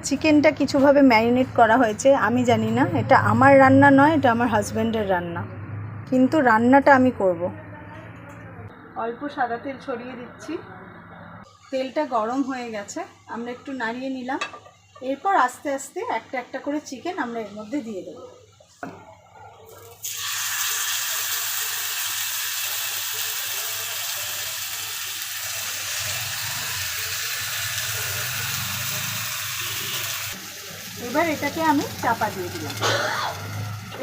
চিকেনটা কিছুভাবে ম্যারিনেট করা হয়েছে, আমি জানি না, এটা আমার রান্না নয়, এটা আমার হাজব্যান্ডের রান্না, কিন্তু রান্নাটা আমি করব। অল্প সাদা তেল ছড়িয়ে দিচ্ছি। তেলটা গরম হয়ে গেছে, আমরা একটু নাড়িয়ে নিলাম। এরপর আস্তে আস্তে একটা একটা করে চিকেন আমরা এর মধ্যে দিয়ে দেব। এবার এটাকে আমি চাপা দিয়ে দিলাম।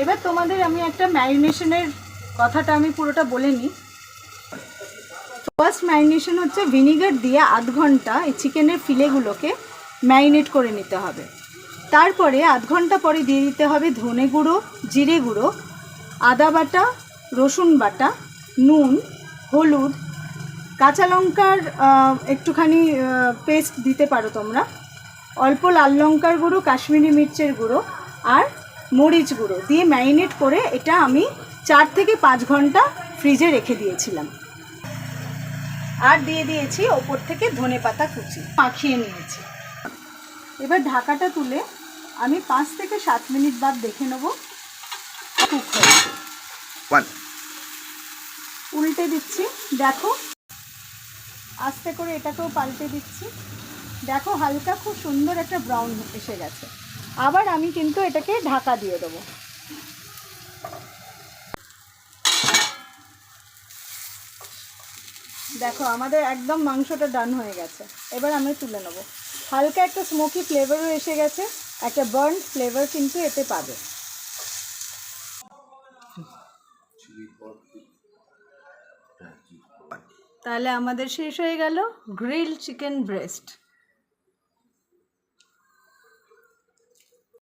এবার তোমাদের আমি একটা ম্যারিনেশনের কথাটা আমি পুরোটা বলে নিই। ফার্স্ট ম্যারিনেশন হচ্ছে ভিনিগার দিয়ে আধ ঘন্টা এই চিকেনের ফিলেগুলোকে ম্যারিনেট করে নিতে হবে। তারপরে আধ ঘন্টা পরে দিয়ে দিতে হবে ধনে গুঁড়ো, জিরে গুঁড়ো, আদা বাটা, রসুন বাটা, নুন, হলুদ, কাঁচা লঙ্কার একটুখানি পেস্ট দিতে পারো তোমরা, অল্প লাল লঙ্কার গুঁড়ো, কাশ্মীরি মির্চের গুঁড়ো আর মরিচ গুঁড়ো দিয়ে ম্যারিনেট করে এটা আমি 4 থেকে 5 ঘন্টা ফ্রিজে রেখে দিয়েছিলাম। আর দিয়ে দিয়েছি ওপর থেকে ধনেপাতা কুচি, মাখিয়ে নিয়েছি। এবার ঢাকাটা তুলে আমি 5 থেকে 7 মিনিট বাদ দেখে নেব কুক হয়েছে। উল্টে দিচ্ছি, দেখো আস্তে করে এটাকেও পাল্টে দিচ্ছি, দেখো হালকা খুব সুন্দর একটা ব্রাউন এসে গেছে। আবার আমি কিন্তু এটাকে ঢাকা দিয়ে দেবো। দেখো আমাদের একদম মাংসটা ডান হয়ে গেছে। এবার আমি তুলে নেব। হালকা একটা স্মোকি ফ্লেভারও এসে গেছে, একটা বার্ন ফ্লেভার কিন্তু এতে পাবে। তাহলে আমাদের শেষ হয়ে গেল গ্রিল চিকেন ব্রেস্ট।